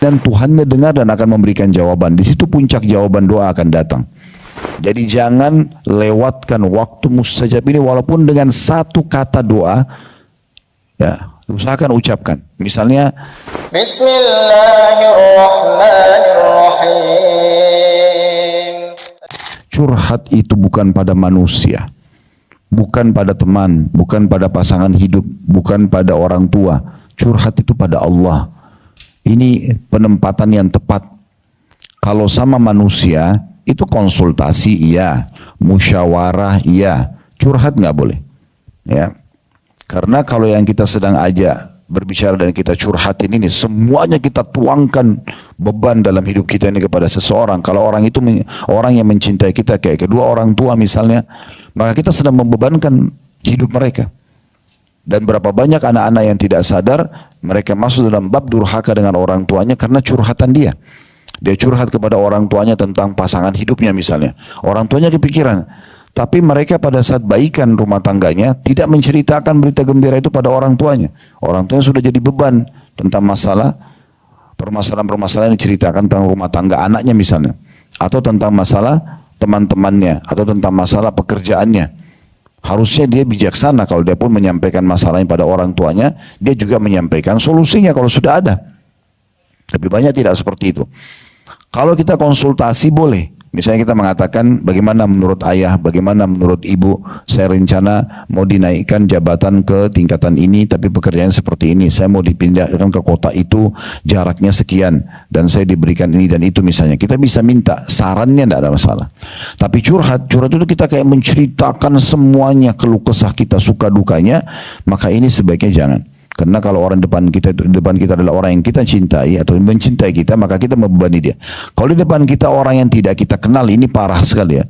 dan Tuhannya dengar dan akan memberikan jawaban. Di situ puncak jawaban doa akan datang. Jadi jangan lewatkan waktu mustajab ini walaupun dengan satu kata doa, ya usahakan ucapkan. Misalnya, Bismillahirrahmanirrahim. Curhat itu bukan pada manusia, bukan pada teman, bukan pada pasangan hidup, bukan pada orang tua. Curhat itu pada Allah. Ini penempatan yang tepat. Kalau sama manusia, itu konsultasi iya, musyawarah iya, curhat nggak boleh. Ya, karena kalau yang kita sedang aja berbicara dan kita curhatin ini, semuanya kita tuangkan beban dalam hidup kita ini kepada seseorang. Kalau orang itu orang yang mencintai kita kayak kedua orang tua misalnya, maka kita sedang membebankan hidup mereka. Dan berapa banyak anak-anak yang tidak sadar, mereka masuk dalam bab durhaka dengan orang tuanya karena curhatan dia. Dia curhat kepada orang tuanya tentang pasangan hidupnya misalnya. Orang tuanya kepikiran. Tapi mereka pada saat baikan rumah tangganya tidak menceritakan berita gembira itu pada orang tuanya. Orang tuanya sudah jadi beban tentang permasalahan-permasalahan yang diceritakan tentang rumah tangga anaknya misalnya. Atau tentang masalah teman-temannya. Atau tentang masalah pekerjaannya. Harusnya dia bijaksana kalau dia pun menyampaikan masalahnya pada orang tuanya. Dia juga menyampaikan solusinya kalau sudah ada. Tapi banyak tidak seperti itu. Kalau kita konsultasi boleh. Misalnya kita mengatakan bagaimana menurut ayah, bagaimana menurut ibu, saya rencana mau dinaikkan jabatan ke tingkatan ini, tapi pekerjaan seperti ini, saya mau dipindahkan ke kota itu, jaraknya sekian, dan saya diberikan ini dan itu misalnya. Kita bisa minta sarannya, tidak ada masalah. Tapi curhat itu kita kayak menceritakan semuanya, keluh kesah kita, suka dukanya, maka ini sebaiknya jangan. Karena kalau orang depan kita adalah orang yang kita cintai atau mencintai kita, maka kita membebani dia. Kalau di depan kita orang yang tidak kita kenal, ini parah sekali ya.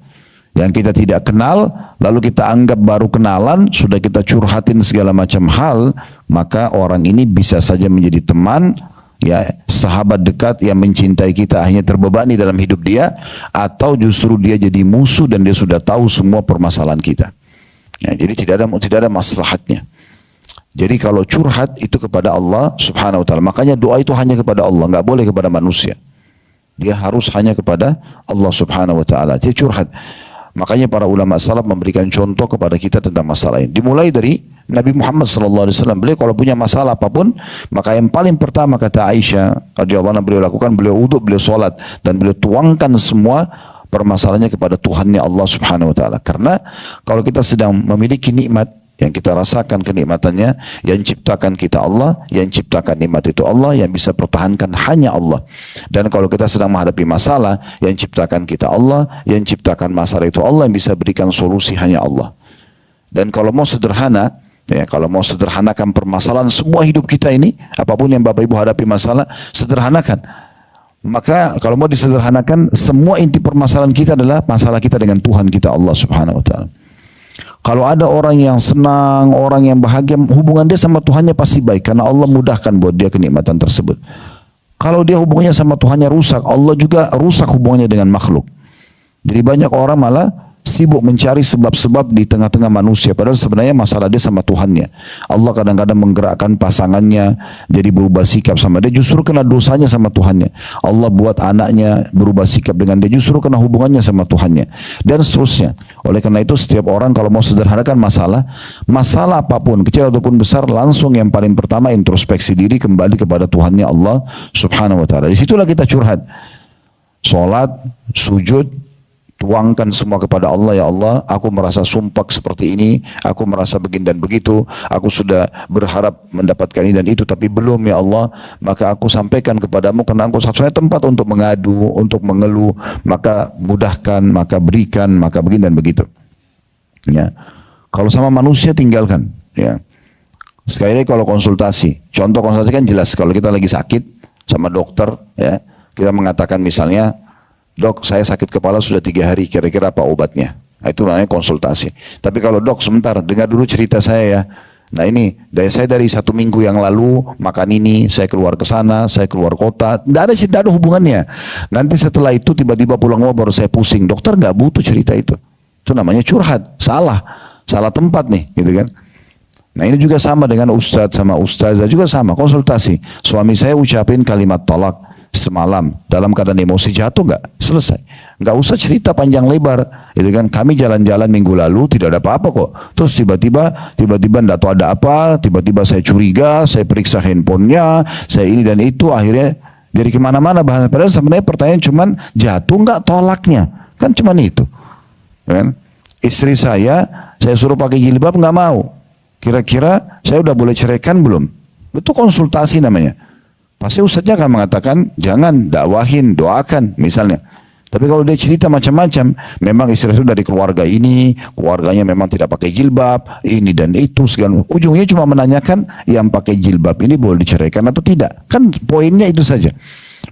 Yang kita tidak kenal, lalu kita anggap baru kenalan, sudah kita curhatin segala macam hal, maka orang ini bisa saja menjadi teman, ya sahabat dekat yang mencintai kita, hanya terbebani dalam hidup dia, atau justru dia jadi musuh dan dia sudah tahu semua permasalahan kita. Ya, jadi tidak ada maslahatnya. Jadi kalau curhat itu kepada Allah subhanahu wa ta'ala. Makanya doa itu hanya kepada Allah, nggak boleh kepada manusia. Dia harus hanya kepada Allah subhanahu wa ta'ala. Jadi curhat. Makanya para ulama salaf memberikan contoh kepada kita tentang masalah ini. Dimulai dari Nabi Muhammad SAW. Beliau kalau punya masalah apapun, maka yang paling pertama kata Aisyah radhiyallahu anha beliau lakukan, beliau wudhu, beliau sholat. Dan beliau tuangkan semua permasalahannya kepada Tuhannya Allah subhanahu wa ta'ala. Karena kalau kita sedang memiliki nikmat, yang kita rasakan kenikmatannya, yang ciptakan kita Allah, yang ciptakan nikmat itu Allah, yang bisa pertahankan hanya Allah. Dan kalau kita sedang menghadapi masalah, yang ciptakan kita Allah, yang ciptakan masalah itu Allah, yang bisa berikan solusi hanya Allah. Dan kalau mau sederhana, ya kalau mau sederhanakan permasalahan semua hidup kita ini, apapun yang Bapak Ibu hadapi masalah, sederhanakan. Maka kalau mau disederhanakan, semua inti permasalahan kita adalah masalah kita dengan Tuhan kita Allah subhanahu wa ta'ala. Kalau ada orang yang senang, orang yang bahagia, hubungan dia sama Tuhannya pasti baik. Karena Allah mudahkan buat dia kenikmatan tersebut. Kalau dia hubungannya sama Tuhannya rusak, Allah juga rusak hubungannya dengan makhluk. Jadi banyak orang malah sibuk mencari sebab-sebab di tengah-tengah manusia. Padahal sebenarnya masalah dia sama Tuhannya. Allah kadang-kadang menggerakkan pasangannya jadi berubah sikap sama dia. Justru kena dosanya sama Tuhannya. Allah buat anaknya berubah sikap dengan dia. Justru kena hubungannya sama Tuhannya. Dan seterusnya. Oleh karena itu setiap orang kalau mau sederhanakan masalah apapun, kecil ataupun besar, langsung yang paling pertama introspeksi diri kembali kepada Tuhannya Allah subhanahu wa ta'ala. Disitulah kita curhat. Sholat, sujud, tuangkan semua kepada Allah. Ya Allah, aku merasa sumpah seperti ini, aku merasa begini dan begitu, aku sudah berharap mendapatkan ini dan itu, tapi belum ya Allah, maka aku sampaikan kepadamu karena aku satu-satunya tempat untuk mengadu, untuk mengeluh, maka mudahkan, maka berikan, maka begini dan begitu. Ya. Kalau sama manusia tinggalkan. Ya. Sekali lagi kalau konsultasi, contoh konsultasi kan jelas, kalau kita lagi sakit sama dokter, ya, kita mengatakan misalnya, dok, saya sakit kepala sudah 3 hari, kira-kira apa obatnya? Nah, itu namanya konsultasi. Tapi kalau dok, sebentar, dengar dulu cerita saya ya. Nah ini, saya dari 1 minggu yang lalu makan ini, saya keluar ke sana, saya keluar kota, tidak ada hubungannya. Nanti setelah itu tiba-tiba pulang baru saya pusing. Dokter nggak butuh cerita itu. Itu namanya curhat, salah tempat nih, gitu kan? Nah ini juga sama dengan ustadz sama ustazah juga sama, konsultasi. Suami saya ucapin kalimat talak. semalam dalam keadaan emosi jatuh nggak? Selesai. Nggak usah cerita panjang lebar. Itu kan kami jalan-jalan minggu lalu tidak ada apa-apa kok. Terus tiba-tiba nggak tahu ada apa. Tiba-tiba saya curiga, saya periksa handphonenya, saya ini dan itu. Akhirnya dari kemana-mana bahan. Padahal sebenarnya pertanyaan cuman jatuh nggak tolaknya. Kan cuman itu. Kan? Istri saya suruh pakai jilbab nggak mau. Kira-kira saya udah boleh ceraikan belum? Itu konsultasi namanya. Pasti ustadznya akan mengatakan, jangan, dakwahin, doakan misalnya. Tapi kalau dia cerita macam-macam, memang istri itu dari keluarga ini, keluarganya memang tidak pakai jilbab, ini dan itu, segala. Ujungnya cuma menanyakan, yang pakai jilbab ini boleh diceraikan atau tidak. Kan poinnya itu saja.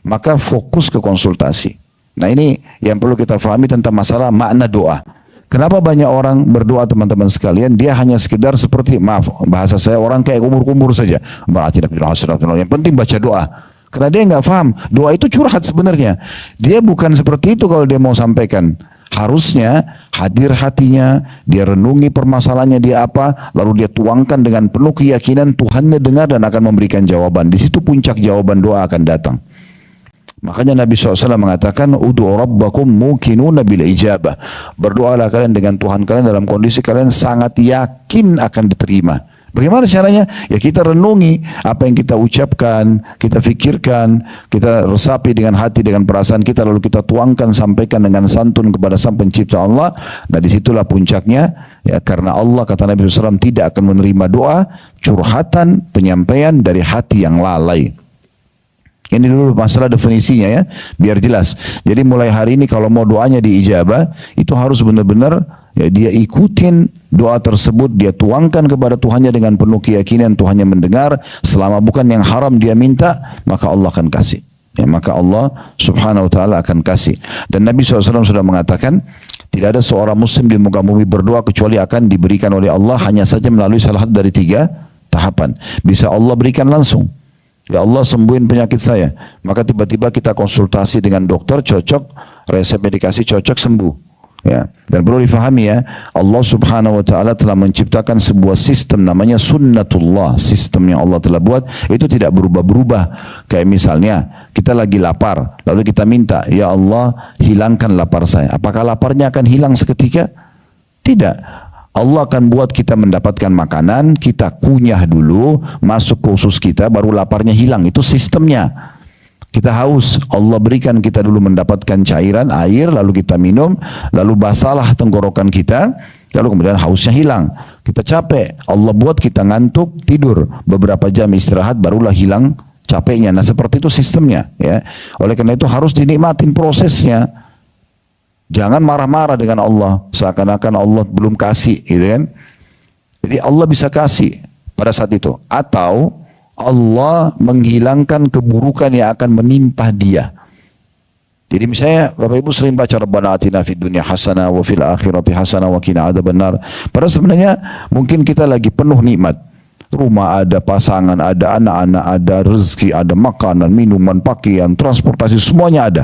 Maka fokus ke konsultasi. Nah ini yang perlu kita pahami tentang masalah makna doa. Kenapa banyak orang berdoa teman-teman sekalian, dia hanya sekedar seperti, maaf bahasa saya, orang kayak kumur-kumur saja. Yang penting baca doa. Karena dia nggak paham, doa itu curhat sebenarnya. Dia bukan seperti itu kalau dia mau sampaikan. Harusnya hadir hatinya, dia renungi permasalahannya dia apa, lalu dia tuangkan dengan penuh keyakinan Tuhannya dengar dan akan memberikan jawaban. Di situ puncak jawaban doa akan datang. Makanya Nabi SAW mengatakan, Udu'u rabbakum mukinuna bil ijabah. Berdoalah kalian dengan Tuhan kalian dalam kondisi kalian sangat yakin akan diterima. Bagaimana caranya? Ya kita renungi apa yang kita ucapkan, kita fikirkan, kita resapi dengan hati, dengan perasaan kita, lalu kita tuangkan, sampaikan dengan santun kepada Sang Pencipta Allah. Nah disitulah puncaknya, ya karena Allah, kata Nabi SAW, tidak akan menerima doa, curhatan, penyampaian dari hati yang lalai. Ini dulu masalah definisinya ya, biar jelas. Jadi mulai hari ini kalau mau doanya diijabah, itu harus benar-benar ya, dia ikutin doa tersebut, dia tuangkan kepada Tuhannya dengan penuh keyakinan Tuhannya mendengar, selama bukan yang haram dia minta, maka Allah akan kasih. Ya, maka Allah subhanahu wa ta'ala akan kasih. Dan Nabi SAW sudah mengatakan, tidak ada seorang muslim di muka bumi berdoa kecuali akan diberikan oleh Allah hanya saja melalui salah satu dari 3 tahapan. Bisa Allah berikan langsung. Ya Allah sembuhin penyakit saya. Maka tiba-tiba kita konsultasi dengan dokter, cocok, resep medikasi cocok, sembuh. Ya. Dan perlu difahami ya, Allah subhanahu wa ta'ala telah menciptakan sebuah sistem namanya sunnatullah. Sistem yang Allah telah buat itu tidak berubah-berubah. Kayak misalnya kita lagi lapar, lalu kita minta, ya Allah hilangkan lapar saya. Apakah laparnya akan hilang seketika? Tidak. Allah akan buat kita mendapatkan makanan, kita kunyah dulu, masuk ke usus kita, baru laparnya hilang. Itu sistemnya. Kita haus, Allah berikan kita dulu mendapatkan cairan, air, lalu kita minum, lalu basalah tenggorokan kita, lalu kemudian hausnya hilang. Kita capek, Allah buat kita ngantuk, tidur. Beberapa jam istirahat, barulah hilang capeknya. Nah seperti itu sistemnya. Ya. Oleh karena itu harus dinikmatin prosesnya. Jangan marah-marah dengan Allah, seakan-akan Allah belum kasih, gitu kan? Jadi Allah bisa kasih pada saat itu, atau Allah menghilangkan keburukan yang akan menimpa dia. Jadi misalnya Bapak Ibu sering baca Rabbana atina fid dunya hasanah wa fil akhirati hasanah wa qina adzabannar. Padahal sebenarnya mungkin kita lagi penuh nikmat. Rumah ada, pasangan ada, anak-anak ada, rezeki ada, makanan, minuman, pakaian, transportasi, semuanya ada.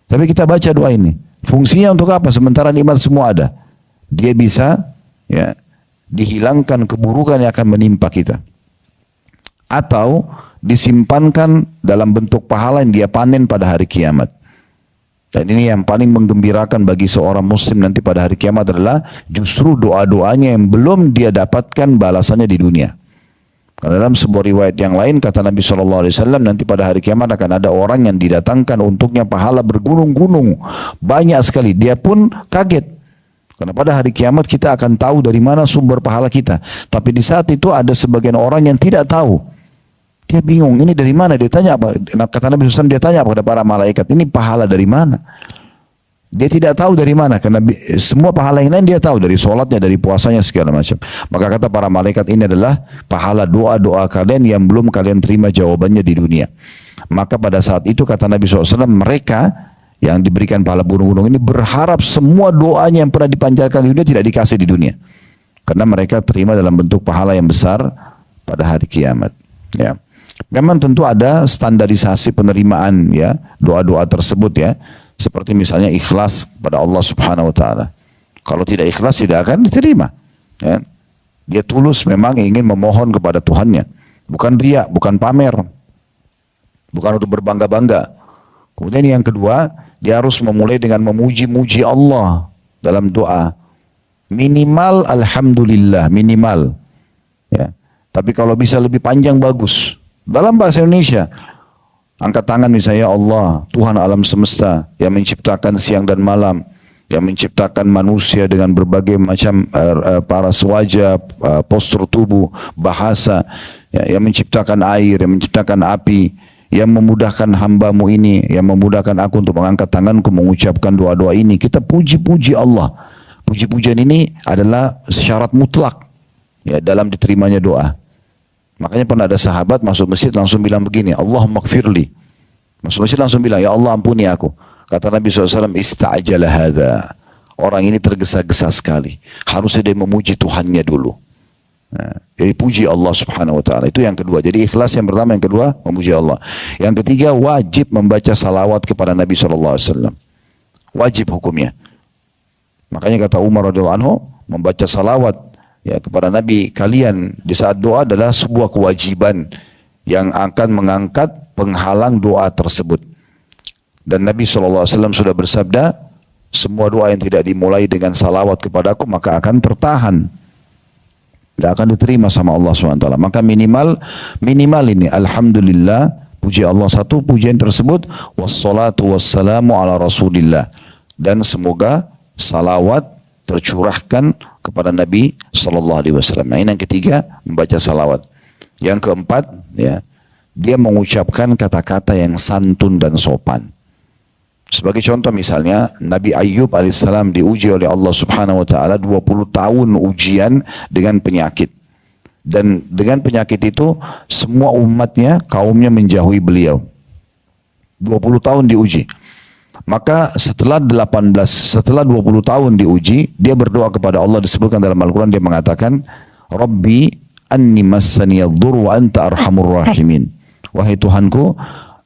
Tapi kita baca doa ini. Fungsinya untuk apa? Sementara nikmat semua ada. Dia bisa ya, dihilangkan keburukan yang akan menimpa kita. Atau disimpankan dalam bentuk pahala yang dia panen pada hari kiamat. Dan ini yang paling menggembirakan bagi seorang muslim nanti pada hari kiamat adalah justru doa-doanya yang belum dia dapatkan balasannya di dunia. Karena dalam sebuah riwayat yang lain kata Nabi SAW, nanti pada hari kiamat akan ada orang yang didatangkan untuknya pahala bergunung-gunung. Banyak sekali. Dia pun kaget. Karena pada hari kiamat kita akan tahu dari mana sumber pahala kita. Tapi di saat itu ada sebagian orang yang tidak tahu. Dia bingung, ini dari mana? Dia tanya apa? Kata Nabi SAW, dia tanya kepada para malaikat, ini pahala dari mana? Dia tidak tahu dari mana, karena semua pahala yang lain dia tahu, dari sholatnya, dari puasanya, segala macam. Maka kata para malaikat, ini adalah pahala doa-doa kalian yang belum kalian terima jawabannya di dunia. Maka pada saat itu kata Nabi SAW, mereka yang diberikan pahala gunung-gunung ini berharap semua doanya yang pernah dipanjatkan di dunia tidak dikasih di dunia. Karena mereka terima dalam bentuk pahala yang besar pada hari kiamat. Ya. Memang tentu ada standarisasi penerimaan ya doa-doa tersebut ya. Seperti misalnya ikhlas pada Allah Subhanahu wa taala. Kalau tidak ikhlas tidak akan diterima. Ya. Dia tulus memang ingin memohon kepada Tuhannya. Bukan riya, bukan pamer. bukan untuk berbangga-bangga. Kemudian yang kedua, dia harus memulai dengan memuji-muji Allah dalam doa. Minimal alhamdulillah, minimal. Ya. Tapi kalau bisa lebih panjang bagus. Dalam bahasa Indonesia, angkat tangan misalnya, ya Allah, Tuhan alam semesta yang menciptakan siang dan malam, yang menciptakan manusia dengan berbagai macam paras wajah, postur tubuh, bahasa, ya, yang menciptakan air, yang menciptakan api, yang memudahkan hambamu ini, yang memudahkan aku untuk mengangkat tanganku mengucapkan doa-doa ini. Kita puji-puji Allah. Puji-pujian ini adalah syarat mutlak ya dalam diterimanya doa. Makanya pernah ada sahabat masuk masjid langsung bilang begini, Allahumma gfirli. Masuk masjid langsung bilang, ya Allah ampuni aku. Kata Nabi SAW, ista'jala hadha. Orang ini tergesa-gesa sekali. Harusnya dia memuji Tuhannya dulu. Nah, jadi puji Allah subhanahu wa ta'ala. Itu yang kedua. Jadi ikhlas yang pertama, yang kedua memuji Allah. Yang ketiga wajib membaca salawat kepada Nabi SAW. Wajib hukumnya. Makanya kata Umar radhiyallahu anhu, membaca salawat ya kepada Nabi kalian di saat doa adalah sebuah kewajiban yang akan mengangkat penghalang doa tersebut. Dan Nabi SAW sudah bersabda, semua doa yang tidak dimulai dengan salawat kepadaku maka akan tertahan. Tidak akan diterima sama Allah SWT. Maka minimal ini alhamdulillah, puji Allah satu, pujian tersebut wassalatu wassalamu ala rasulillah, dan semoga salawat tercurahkan kepada Nabi SAW. Nah, ini yang ketiga, membaca salawat. Yang keempat, ya, dia mengucapkan kata-kata yang santun dan sopan. Sebagai contoh misalnya, Nabi Ayyub alaihissalam diuji oleh Allah subhanahu wa ta'ala 20 tahun ujian dengan penyakit. Dan dengan penyakit itu, semua umatnya, kaumnya menjauhi beliau. 20 tahun diuji. Maka setelah 20 tahun diuji, dia berdoa kepada Allah, disebutkan dalam Al-Quran, dia mengatakan, Rabbi anni massaniyaddur wa anta arhamur rahimin. Wahai Tuhanku,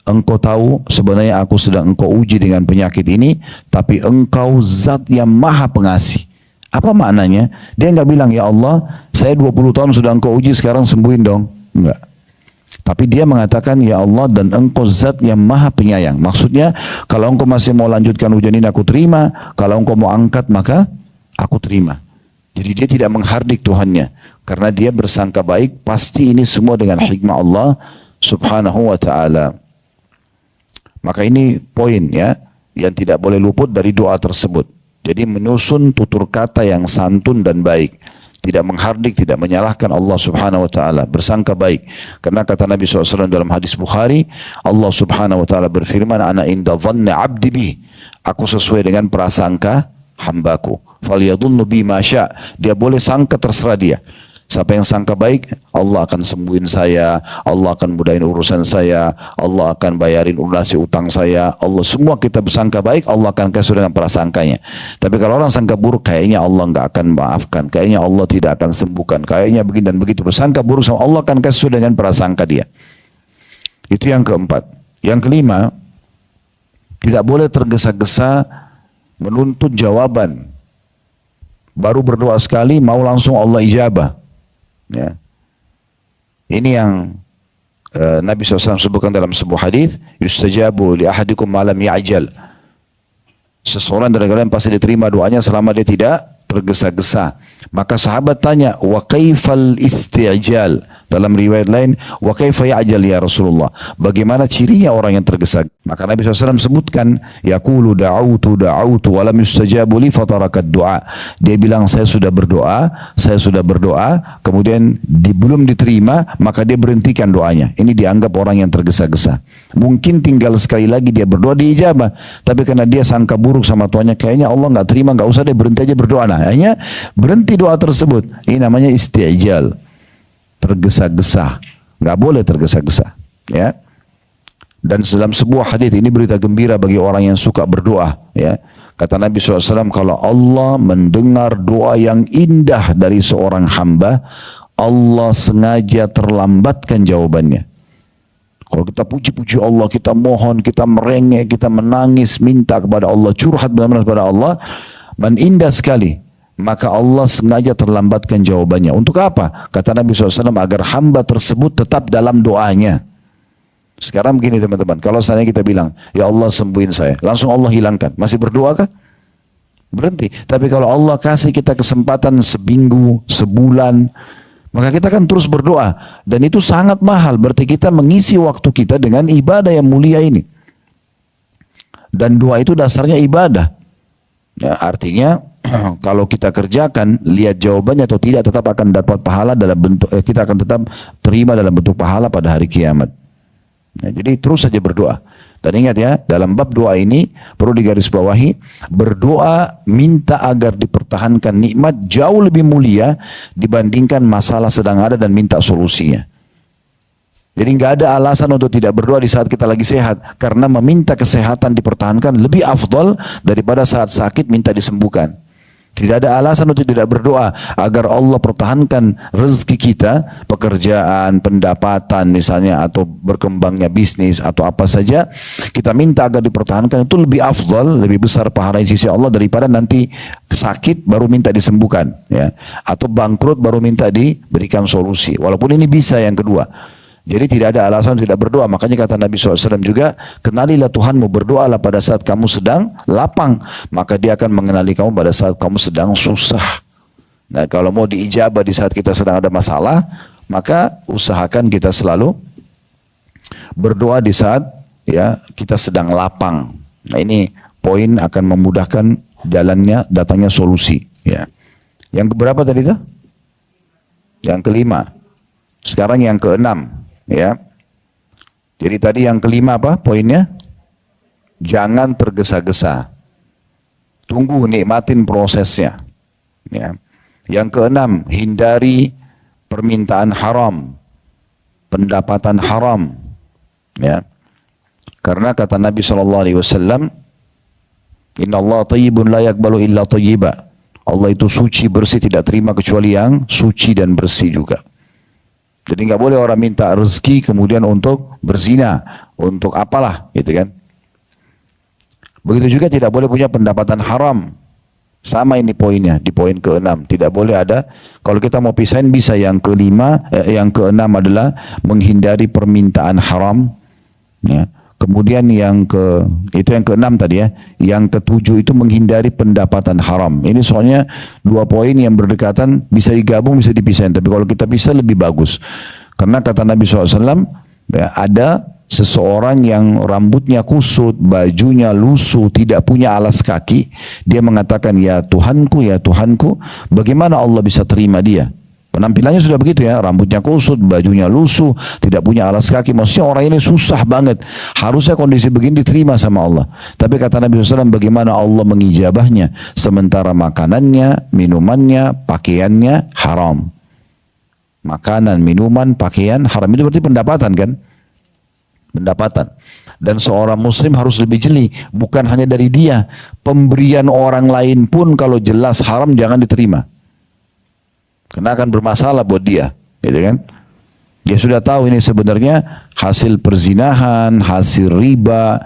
Engkau tahu sebenarnya aku sedang Engkau uji dengan penyakit ini, tapi Engkau zat yang maha pengasih. Apa maknanya? Dia enggak bilang, ya Allah, saya 20 tahun sudah Engkau uji, sekarang sembuhin dong. Enggak. Tapi dia mengatakan, ya Allah, dan Engkau zat yang maha penyayang. Maksudnya, kalau Engkau masih mau lanjutkan ujian ini, aku terima. Kalau Engkau mau angkat, maka aku terima. Jadi dia tidak menghardik Tuhannya. Karena dia bersangka baik, pasti ini semua dengan hikmah Allah subhanahu wa ta'ala. Maka ini poin ya, yang tidak boleh luput dari doa tersebut. Jadi menyusun tutur kata yang santun dan baik. Tidak menghardik, tidak menyalahkan Allah subhanahu wa ta'ala. Bersangka baik. Karena kata Nabi SAW dalam hadis Bukhari, Allah subhanahu wa ta'ala berfirman, Ana inda dhanni abdi bih. Aku sesuai dengan prasangka hambaku. Falyadunnu bi ma sya'. Dia boleh sangka, terserah dia. Siapa yang sangka baik, Allah akan sembuhin saya, Allah akan mudahin urusan saya, Allah akan bayarin lunasi utang saya, Allah, semua kita bersangka baik, Allah akan kasih dengan prasangkanya. Tapi kalau orang sangka buruk, kayaknya Allah enggak akan maafkan, kayaknya Allah tidak akan sembuhkan, kayaknya begini dan begitu. Bersangka buruk sama Allah akan kasih dengan prasangka dia. Itu yang keempat. Yang kelima, tidak boleh tergesa-gesa menuntut jawaban. Baru berdoa sekali, mau langsung Allah ijabah. Ya. Ini yang Nabi SAW sebutkan dalam sebuah hadis, yustajabu li ahadikum malam ya'jal. Seseorang dari kalian pasti diterima doanya selama dia tidak tergesa-gesa. Maka sahabat tanya, wa kaifal isti'jal? Dalam riwayat lain, wa kaifa ya'jal ya Rasulullah? Bagaimana cirinya orang yang tergesa? Maka Nabi SAW sebutkan, yaqulu da'autu wa lam yustajabu li fatarakat du'a. Dia bilang, saya sudah berdoa, kemudian belum diterima, maka dia berhentikan doanya. Ini dianggap orang yang tergesa-gesa. Mungkin tinggal sekali lagi dia berdoa diijabah, tapi karena dia sangka buruk sama Tuhannya, kayaknya Allah enggak terima, enggak usah, dia berhenti aja berdoa. Nah, akhirnya berhenti doa tersebut. Ini namanya isti'jal. Tergesa-gesa. Enggak boleh tergesa-gesa, ya. Dan dalam sebuah hadis ini berita gembira bagi orang yang suka berdoa, ya. Kata Nabi SAW, kalau Allah mendengar doa yang indah dari seorang hamba, Allah sengaja terlambatkan jawabannya. Kalau kita puji-puji Allah, kita mohon, kita merengek, kita menangis, minta kepada Allah, curhat benar-benar kepada Allah, dan indah sekali, maka Allah sengaja terlambatkan jawabannya. Untuk apa? Kata Nabi SAW, agar hamba tersebut tetap dalam doanya. Sekarang begini teman-teman, kalau seandainya kita bilang, ya Allah sembuhin saya, langsung Allah hilangkan, masih berdoa kah? Berhenti. Tapi kalau Allah kasih kita kesempatan seminggu, sebulan, maka kita kan terus berdoa. Dan itu sangat mahal, berarti kita mengisi waktu kita dengan ibadah yang mulia ini. Dan doa itu dasarnya ibadah. Ya, artinya kalau kita kerjakan, lihat jawabannya atau tidak, tetap akan dapat pahala dalam bentuk, kita akan tetap terima dalam bentuk pahala pada hari kiamat. Ya, jadi terus saja berdoa. Dan ingat ya, dalam bab doa ini perlu digarisbawahi, berdoa minta agar dipertahankan nikmat jauh lebih mulia dibandingkan masalah sedang ada dan minta solusinya. Jadi nggak ada alasan untuk tidak berdoa di saat kita lagi sehat, karena meminta kesehatan dipertahankan lebih afdal daripada saat sakit minta disembuhkan. Tidak ada alasan untuk tidak berdoa agar Allah pertahankan rezeki kita, pekerjaan, pendapatan misalnya, atau berkembangnya bisnis atau apa saja. Kita minta agar dipertahankan, itu lebih afdal, lebih besar pahala di sisi Allah daripada nanti sakit baru minta disembuhkan, ya, atau bangkrut baru minta diberikan solusi. Walaupun ini bisa yang kedua. Jadi tidak ada alasan tidak berdoa. Makanya kata Nabi SAW juga, kenalilah Tuhanmu, berdoalah pada saat kamu sedang lapang, maka dia akan mengenali kamu pada saat kamu sedang susah. Nah, kalau mau diijabah di saat kita sedang ada masalah, maka usahakan kita selalu berdoa di saat ya kita sedang lapang. Nah, ini poin akan memudahkan jalannya datangnya solusi. Ya. Yang keberapa tadi tuh? Yang kelima. Sekarang yang keenam. Ya, jadi tadi yang kelima apa poinnya? Jangan tergesa-gesa, tunggu, nikmatin prosesnya. Ya. Yang keenam, hindari permintaan haram, pendapatan haram. Ya, karena kata Nabi SAW, Inna Allah tayyibun la yakbalu illa tayyiba. Allah itu suci, bersih, tidak terima kecuali yang suci dan bersih juga. Jadi nggak boleh orang minta rezeki kemudian untuk berzina, untuk apalah, gitu kan? Begitu juga tidak boleh punya pendapatan haram. Sama ini poinnya, di poin ke-6. Tidak boleh ada, kalau kita mau pisahin bisa yang kelima, yang ke-6 adalah menghindari permintaan haram. Ya. Kemudian itu yang ke-6 tadi ya. Yang ke-7 itu menghindari pendapatan haram. Ini soalnya dua poin yang berdekatan, bisa digabung, bisa dipisahin. Tapi kalau kita pisah lebih bagus. Karena kata Nabi SAW, ya, ada seseorang yang rambutnya kusut, bajunya lusuh, tidak punya alas kaki. Dia mengatakan, ya Tuhanku, bagaimana Allah bisa terima dia? Penampilannya sudah begitu ya, rambutnya kusut, bajunya lusuh, tidak punya alas kaki. Maksudnya orang ini susah banget. Harusnya kondisi begini diterima sama Allah. Tapi kata Nabi SAW, bagaimana Allah mengijabahnya? Sementara makanannya, minumannya, pakaiannya haram. Makanan, minuman, pakaian haram. Itu berarti pendapatan kan? Pendapatan. Dan seorang muslim harus lebih jeli. Bukan hanya dari dia. Pemberian orang lain pun kalau jelas haram jangan diterima. Karena akan bermasalah buat dia, gitu kan? Dia sudah tahu ini sebenarnya hasil perzinahan, hasil riba,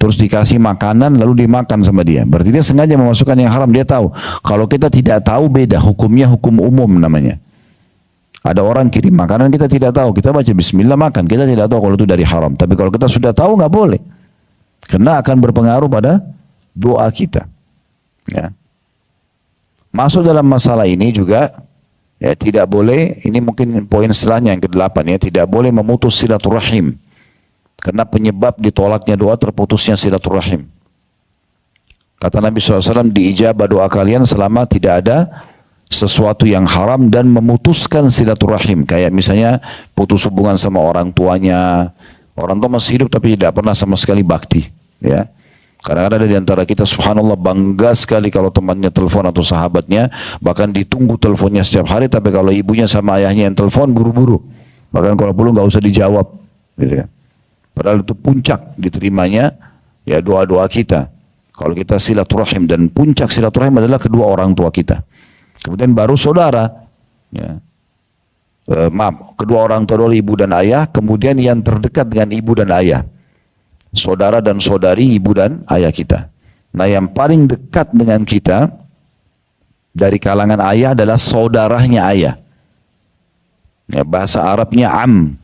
terus dikasih makanan lalu dimakan sama dia. Berarti dia sengaja memasukkan yang haram. Dia tahu. Kalau kita tidak tahu beda, hukumnya hukum umum namanya. Ada orang kirim makanan kita tidak tahu, kita baca Bismillah makan, kita tidak tahu kalau itu dari haram. Tapi kalau kita sudah tahu nggak boleh, karena akan berpengaruh pada doa kita. Ya. Masuk dalam masalah ini juga. Ya, tidak boleh, ini mungkin poin setelahnya yang ke-8 ya, tidak boleh memutus silaturahim. Karena penyebab ditolaknya doa terputusnya silaturahim. Kata Nabi SAW, diijabah doa kalian selama tidak ada sesuatu yang haram dan memutuskan silaturahim. Kayak misalnya putus hubungan sama orang tuanya, orang tua masih hidup tapi tidak pernah sama sekali bakti. Ya. Kadang-kadang ada di antara kita subhanallah bangga sekali kalau temannya telepon atau sahabatnya, bahkan ditunggu teleponnya setiap hari, tapi kalau ibunya sama ayahnya yang telepon buru-buru. Bahkan kalau perlu nggak usah dijawab, gitu kan. Padahal itu puncak diterimanya ya doa-doa kita. Kalau kita silaturahim, dan puncak silaturahim adalah kedua orang tua kita. Kemudian baru saudara, ya. Kedua orang tua dulu, ibu dan ayah, kemudian yang terdekat dengan ibu dan ayah. Saudara dan saudari, ibu dan ayah kita. Nah, yang paling dekat dengan kita dari kalangan ayah adalah saudaranya ayah. Ya, bahasa Arabnya am.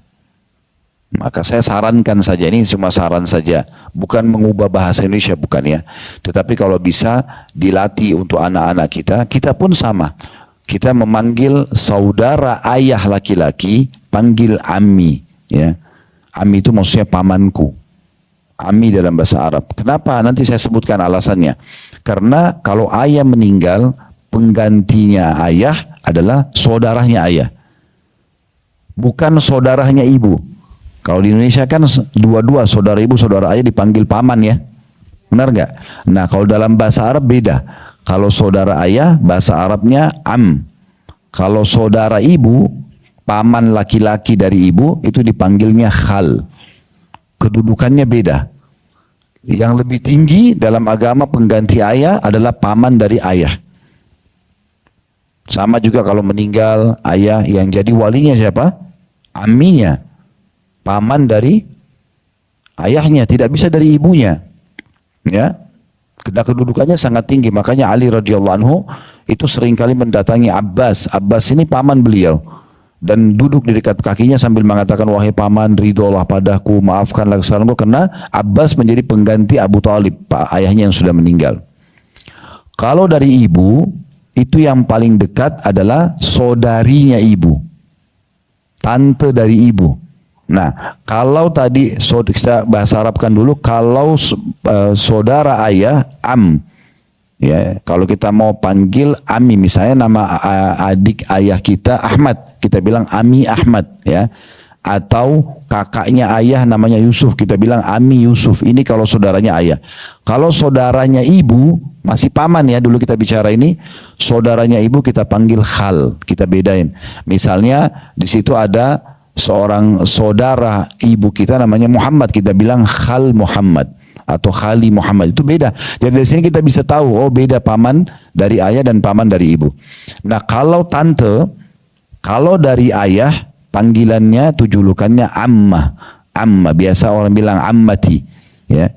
Maka saya sarankan saja, ini cuma saran saja, bukan mengubah bahasa Indonesia, bukan ya. Tetapi kalau bisa dilatih untuk anak-anak kita, kita pun sama. Kita memanggil saudara ayah laki-laki, panggil ammi. Ya. Ammi itu maksudnya pamanku. Ammi dalam bahasa Arab. Kenapa? Nanti saya sebutkan alasannya. Karena kalau ayah meninggal, penggantinya ayah adalah saudaranya ayah. Bukan saudaranya ibu. Kalau di Indonesia kan dua-dua saudara ibu, saudara ayah dipanggil paman ya. Benar nggak? Nah kalau dalam bahasa Arab beda. Kalau saudara ayah, bahasa Arabnya am. Kalau saudara ibu, paman laki-laki dari ibu, itu dipanggilnya khal. Kedudukannya beda. Yang lebih tinggi dalam agama pengganti ayah adalah paman dari ayah. Sama juga kalau meninggal ayah, yang jadi walinya siapa? Amminya. Paman dari ayahnya, tidak bisa dari ibunya. Ya. Karena kedudukannya sangat tinggi, makanya Ali radhiyallahu anhu itu seringkali mendatangi Abbas. Abbas ini paman beliau dan duduk di dekat kakinya sambil mengatakan, wahai paman, ridholah padaku, maafkanlah kesalahanku, karena Abbas menjadi pengganti Abu Talib, ayahnya yang sudah meninggal. Kalau dari ibu, itu yang paling dekat adalah saudarinya ibu, tante dari ibu. Nah, kalau tadi kita bahasa Arabkan dulu, kalau saudara ayah am, ya, kalau kita mau panggil Ami, misalnya nama adik ayah kita Ahmad, kita bilang Ami Ahmad, ya. Atau kakaknya ayah namanya Yusuf, kita bilang Ami Yusuf. Ini kalau saudaranya ayah. Kalau saudaranya ibu, masih paman ya, dulu kita bicara ini, saudaranya ibu kita panggil khal, kita bedain. Misalnya di situ ada seorang saudara ibu kita namanya Muhammad, kita bilang khal Muhammad atau khali Muhammad, itu beda. Jadi dari sini kita bisa tahu, oh beda paman dari ayah dan paman dari ibu. Nah kalau tante, kalau dari ayah panggilannya atau julukannya amma, amma, biasa orang bilang ammati, ya.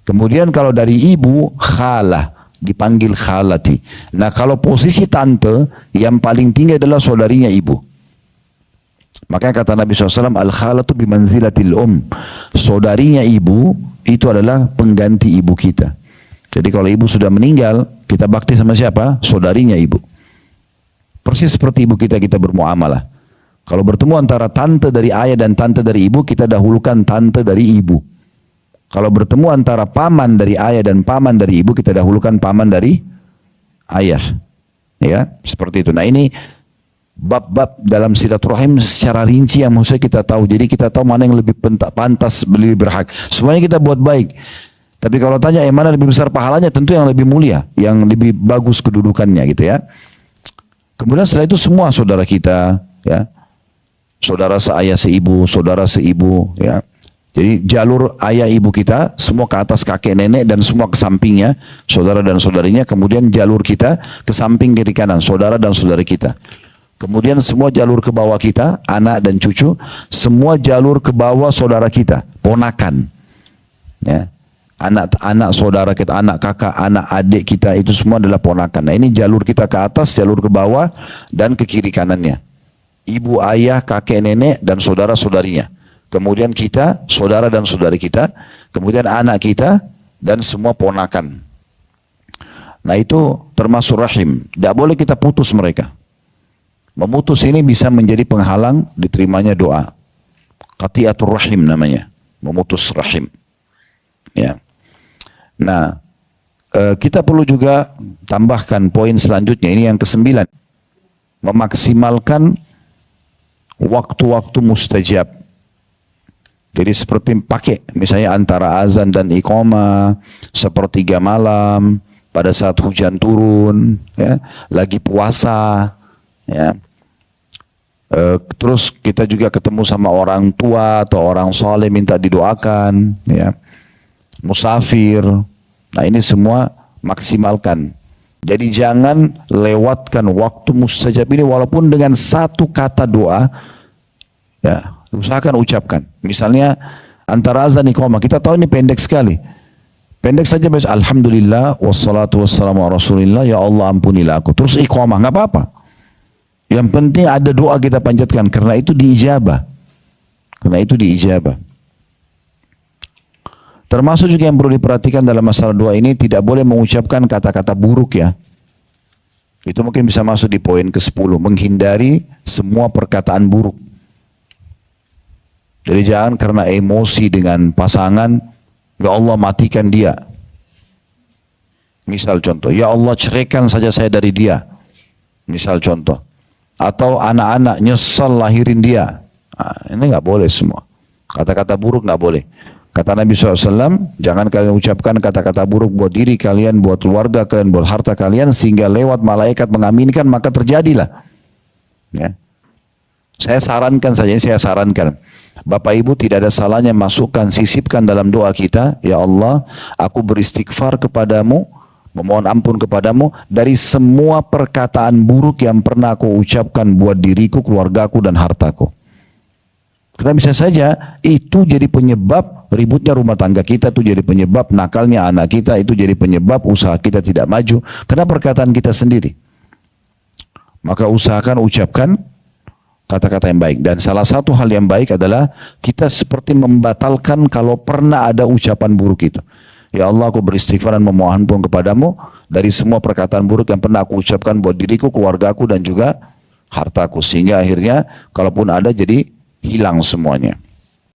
Kemudian kalau dari ibu khalah, dipanggil khalati. Nah kalau posisi tante, yang paling tinggi adalah saudarinya ibu. Makanya kata Nabi SAW, al-khalatu bimanzilatil saudarinya ibu itu adalah pengganti ibu kita. Jadi kalau ibu sudah meninggal, kita bakti sama siapa? Saudarinya ibu. Persis seperti ibu kita bermuamalah. Kalau bertemu antara tante dari ayah dan tante dari ibu, kita dahulukan tante dari ibu. Kalau bertemu antara paman dari ayah dan paman dari ibu, kita dahulukan paman dari ayah. Ya, seperti itu. Nah ini bab-bab dalam silaturahim secara rinci yang maksudnya kita tahu. Jadi kita tahu mana yang lebih pantas, lebih berhak. Semuanya kita buat baik. Tapi kalau tanya yang mana lebih besar pahalanya, tentu yang lebih mulia, yang lebih bagus kedudukannya gitu ya. Kemudian setelah itu semua saudara kita, ya, saudara seayah seibu, saudara seibu, ya. Jadi jalur ayah ibu kita semua ke atas kakek nenek dan semua ke sampingnya, saudara dan saudarinya. Kemudian jalur kita ke samping kiri kanan, saudara dan saudari kita. Kemudian semua jalur ke bawah kita, anak dan cucu, semua jalur ke bawah saudara kita, ponakan. Ya. Anak-anak saudara kita, anak kakak, anak adik kita, itu semua adalah ponakan. Nah ini jalur kita ke atas, jalur ke bawah, dan ke kiri kanannya. Ibu, ayah, kakek, nenek, dan saudara-saudarinya. Kemudian kita, saudara dan saudari kita. Kemudian anak kita, dan semua ponakan. Nah itu termasuk rahim. Tidak boleh kita putus mereka. Memutus ini bisa menjadi penghalang diterimanya doa. Qati'atur rahim namanya. Memutus rahim. Ya. Nah, kita perlu juga tambahkan poin selanjutnya. Ini yang ke-9. Memaksimalkan waktu-waktu mustajab. Jadi seperti pakai misalnya antara azan dan iqamah, sepertiga malam, pada saat hujan turun, ya, lagi puasa, ya. Terus kita juga ketemu sama orang tua atau orang soleh minta didoakan, ya, musafir. Nah ini semua maksimalkan. Jadi jangan lewatkan waktu mustajab ini walaupun dengan satu kata doa, ya, usahakan ucapkan. Misalnya antara azan iqamah, kita tahu ini pendek sekali. Pendek saja baca alhamdulillah wassalatu wassalamu ala rasulillah, ya Allah ampunilah aku. Terus iqamah, nggak apa-apa. Yang penting ada doa kita panjatkan, karena itu diijabah. Karena itu diijabah. Termasuk juga yang perlu diperhatikan dalam masalah doa ini, tidak boleh mengucapkan kata-kata buruk ya. Itu mungkin bisa masuk di poin ke-10. Menghindari semua perkataan buruk. Jadi jangan karena emosi dengan pasangan, ya Allah matikan dia. Misal contoh, ya Allah ceraikan saja saya dari dia. Misal contoh. Atau anak-anak nyesal lahirin dia. Nah, ini nggak boleh semua. Kata-kata buruk nggak boleh. Kata Nabi SAW, jangan kalian ucapkan kata-kata buruk buat diri kalian, buat keluarga kalian, buat harta kalian, sehingga lewat malaikat mengaminkan, maka terjadilah. Ya. Saya sarankan, Bapak Ibu tidak ada salahnya masukkan, sisipkan dalam doa kita, ya Allah, aku beristighfar kepadamu, memohon ampun kepadamu, dari semua perkataan buruk yang pernah aku ucapkan buat diriku, keluargaku, dan hartaku. Karena bisa saja itu jadi penyebab ributnya rumah tangga kita, itu jadi penyebab nakalnya anak kita, itu jadi penyebab usaha kita tidak maju, karena perkataan kita sendiri. Maka usahakan ucapkan kata-kata yang baik. Dan salah satu hal yang baik adalah kita seperti membatalkan kalau pernah ada ucapan buruk itu. Ya Allah, aku beristighfar dan memohon ampun kepadamu dari semua perkataan buruk yang pernah aku ucapkan buat diriku, keluargaku, dan juga hartaku. Sehingga akhirnya kalaupun ada jadi hilang semuanya.